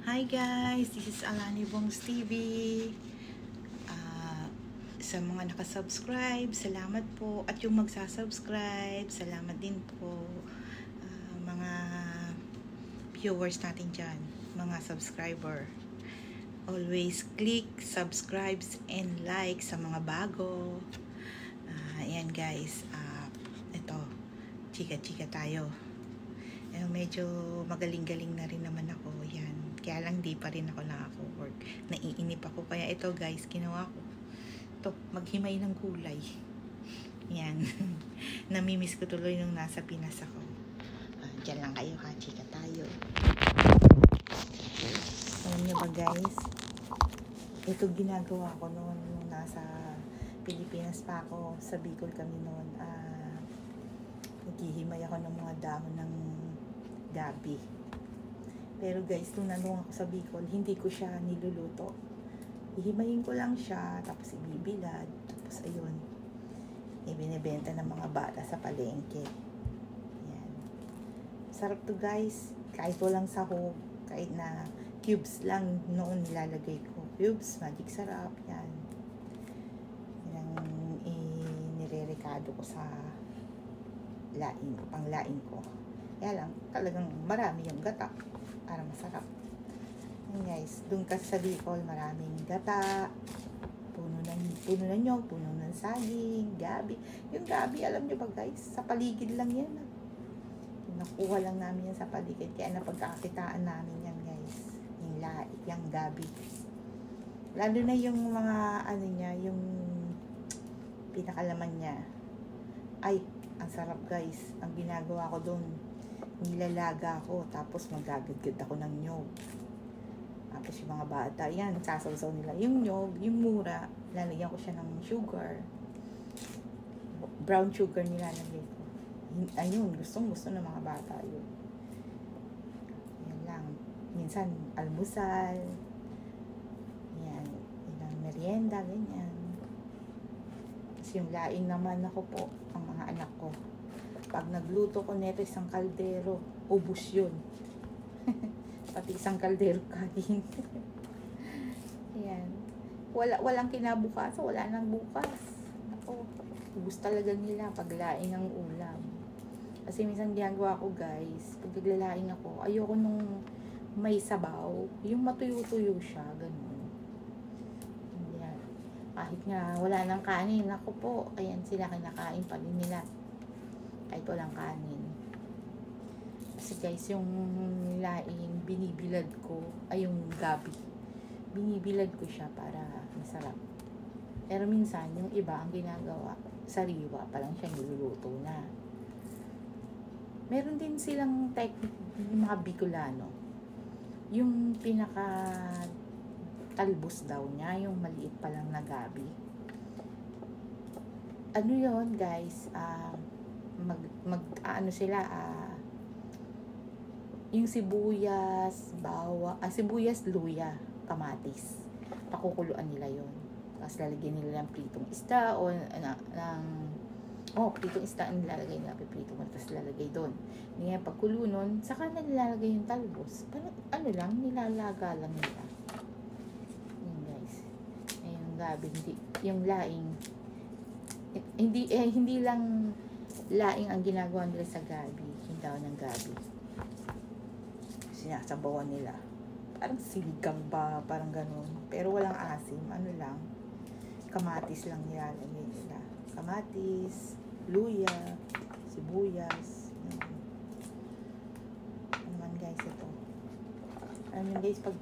Hi guys, this is Alani Bongs TV. Sa mga nakasubscribe, salamat po. At yung magsasubscribe, salamat din po. Mga viewers natin dyan, mga subscriber. Always click, subscribe, and like sa mga bago. Ayan guys, ito, chika-chika tayo. Medyo magaling-galing na rin naman ako. Yan. Kaya lang di pa rin ako naka-work. Naiinip ako. Kaya ito guys, ginawa ko. Ito, maghimay ng gulay. Yan. Namimiss ko tuloy nung nasa Pinas ako. Diyan lang kayo ha. Chika tayo. Alam niyo ba guys? Ito ginagawa ko noon nung nasa Pilipinas pa ako. Sa Bicol kami noon. Naghihimay ako ng mga dahon ng gabi. Pero guys, nung nandun ako sa Bicol, hindi ko siya niluluto. Hihimayin ko lang siya, tapos ibibilad, tapos ayun, ibinibenta ng mga bata sa palengke. Yan. Sarap to guys, kahit walang sahog, kahit na cubes lang noon nilalagay ko. Cubes, magic sarap, yan. Yan ang inirerekado ko sa laing, panglaing ko. Kaya lang, talagang marami yung gata para masarap. And guys, dun kasi sa Bicol, maraming gata, puno ng nyog, puno ng saging, gabi. Yung gabi, alam nyo ba guys, sa paligid lang yan. Nakuha lang namin yan sa paligid. Kaya napagkakakitaan namin yan guys. Yung laik, yung gabi. Lalo na yung mga, ano niya, yung pinakalaman niya. Ay, ang sarap guys. Ang ginagawa ko dun, nilalaga ko, tapos magagadgad ako ng nyog. Tapos yung mga bata, yan, sasawsaw nila yung nyog, yung mura, lalagyan ko siya ng sugar. Brown sugar nilalagay ko. Ayun, gustong-gusto ng mga bata yun. Yan lang. Minsan, almusal. Yan, ilang merienda, ganyan. Tapos yung laing naman ako po, ang mga anak ko. Pag nagluto ko neto isang kaldero, ubus yun. Pati isang kaldero kain. Ayan. Walang kinabukas, wala nang bukas. Ako, ubus talaga nila pag laing ang ulam. Kasi minsan ginagawa ko guys, pag naglalaing ako, ayoko nung may sabaw, yung matuyo-tuyo siya, ganun. Ayan. Kahit nga wala nang kanin, ako po, ayan sila kinakain pa din nila. Kahit walang kanin. Kasi guys, yung laing binibilad ko, ay yung gabi. Binibilad ko siya para masarap. Pero minsan, yung iba ang ginagawa, sariwa pa lang siya niluluto na. Meron din silang technique, yung mga Bicolano. Yung pinaka talbos daw niya, yung maliit pa lang na gabi. Ano yun guys, ano sila, yung sibuyas, sibuyas, luya, kamatis. Pakukuluan nila yon. Tapos lalagyan nila ng pritong isda o pritong isda ang nilalagay nila, piprito mo, tapos lalagay doon. Ngayon, pagkulo nun, saka na nilalagay yung talbos. Parang, nilalaga lang nila. Yun guys. Yung gabi, yung laing, hindi lang laing ang ginagawa nila sa gabi, hindaw ng gabi. Sinasabawan nila. Parang siligang ba, parang ganun. Pero walang asim, lang. Kamatis lang nilalagay nila. Kamatis, luya, sibuyas. Ano naman guys ito. Alam guys, pag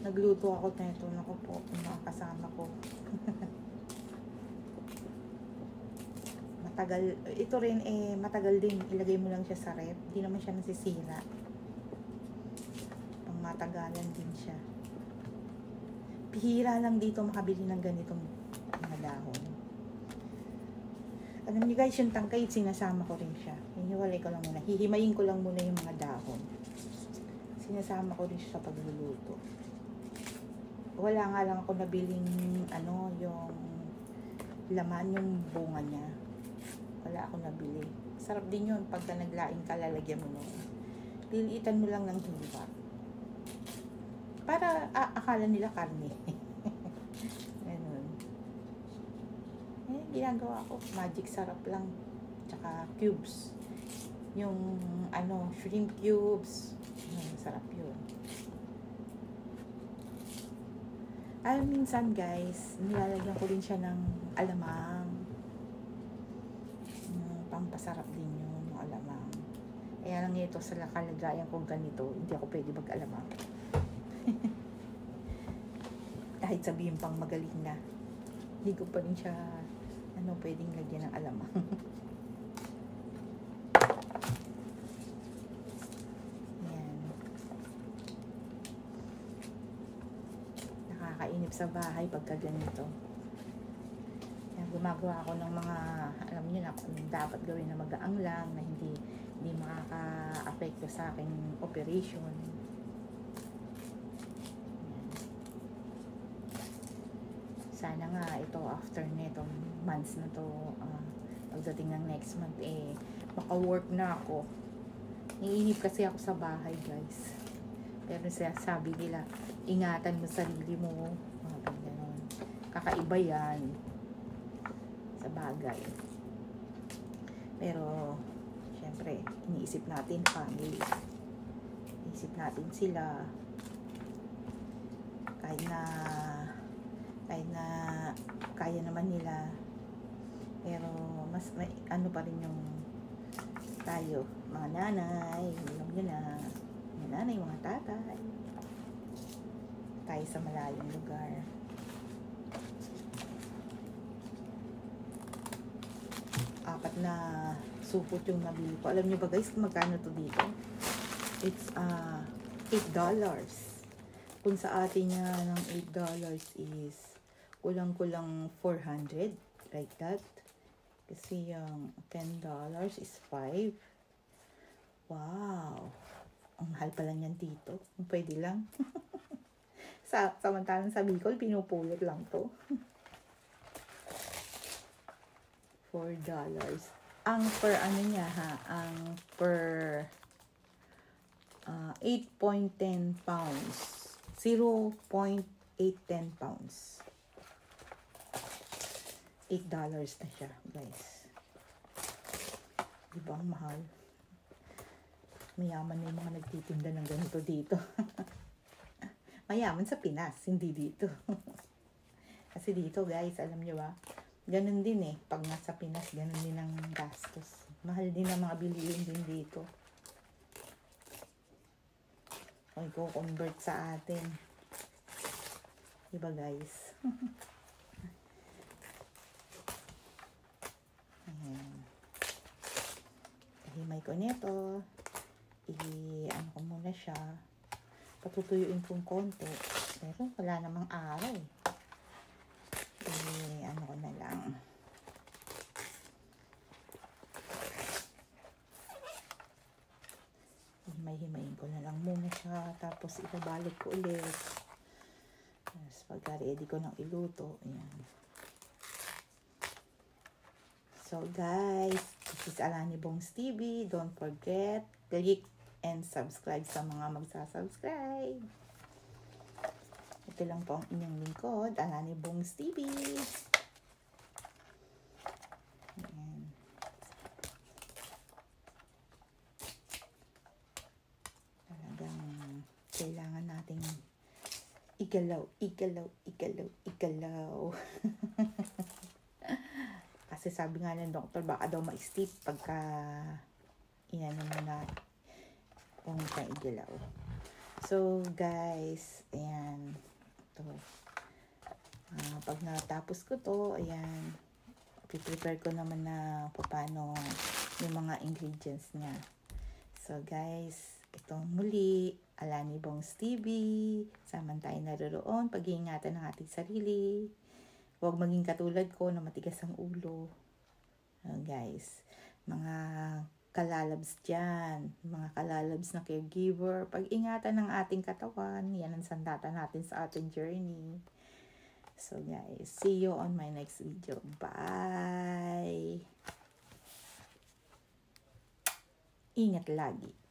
nagluto ako nito, naku po, yung mga kasama ko. Ito rin matagal din, ilagay mo lang siya sa ref, hindi naman siya nasisira, pang matagalan din siya. Pihira lang dito makabili ng ganitong mga dahon. Alam niyo guys, yung tangkay, sinasama ko rin siya, hiniwalay ko lang muna, hihimayin ko lang muna yung mga dahon, sinasama ko rin siya sa pagluluto. Wala nga lang ako nabiling yung laman, yung bunga niya. Wala akong nabili. Sarap din yun. Pagka naglaing ka, lalagyan mo nun. Liliitan mo lang ng hiwa. Para akala nila karne. Ganun. Ginagawa ko, magic sarap lang. Tsaka cubes. Yung shrimp cubes. Sarap yun. Minsan guys, nilalagyan ko rin siya ng alamang. Pampasarap din yun, yung alamang. Kaya lang ito, sa kalagayan kong ganito, hindi ako pwede mag-alamang. Kahit sabihin pang magaling na, hindi ko pa rin siya, pwedeng lagyan ng alamang. Nakakainip sa bahay pagka ganito. Kaya gumagawa ako ng mga, alam niyo na, kung dapat gawin na magaang lang, na hindi makaka-apekto sa aking operation. Sana nga ito, after netong months na to, pagdating ng next month, maka-work na ako. Naiinip kasi ako sa bahay, guys. Pero sabi nila, ingatan mo sarili mo. Ganun. Kakaiba yan sa bagay. Pero, syempre, iniisip natin family. Iniisip natin sila. Kahit na kaya naman nila. Pero, mas may, pa rin yung tayo, mga nanay, alam nyo na, mga nanay, mga tatay, tayo sa malayong lugar. Apat na supot yung nabili ko. Alam nyo ba guys, magkano to dito? It's $8. Kung sa atin niya ng $8 is kulang-kulang 400, like that. Kasi yung $10 is 5. Wow! Ang mahal pala niyan dito. Pwede lang. Samantalang sa Bicol, pinupulot lang to. $4. Ang per niya ha, ang per 8.10 pounds. 0.810 pounds. $8 na siya, guys. Diba ang mahal? Mayaman na yung mga nagtitinda ng ganito dito. Mayaman sa Pinas, hindi dito. Kasi dito, guys, alam nyo ba? Ganun din pag nasa Pinas, ganun din ang gastos. Mahal din ang mga bilihin din dito. O i-convert sa atin. Diba, guys? Himay ko nito. Ano ko muna siya. Patutuyuin kong konti. Pero wala namang araw. Ano ko na lang. Himay-himayin ko na lang muna siya. Tapos ibabalot ko ulit. Tapos pagka-ready ko ng iluto. Ayan. So guys, this is Alani Bongs TV. Don't forget, click and subscribe sa mga magsasubscribe. Ito lang po ang inyong lingkod, Alani Bongs TV. Ayan. Talagang kailangan nating igalaw. Kasi sabi nga ng doktor, baka daw ma-stiff pagka inano mo na kung ka igalaw. So, guys, ayan. Ito. Pag natapos ko to, ayan. Prepare ko naman na paano yung mga ingredients niya. So, guys, ito muli, Alani Bongs TV. Saman tayo naroon. Pag-iingatan ng ating sarili. Huwag maging katulad ko na matigas ang ulo. Guys, mga kalalabs dyan, mga kalalabs na caregiver, pag-ingatan ng ating katawan, yan ang sandata natin sa ating journey. So guys, see you on my next video. Bye! Ingat lagi.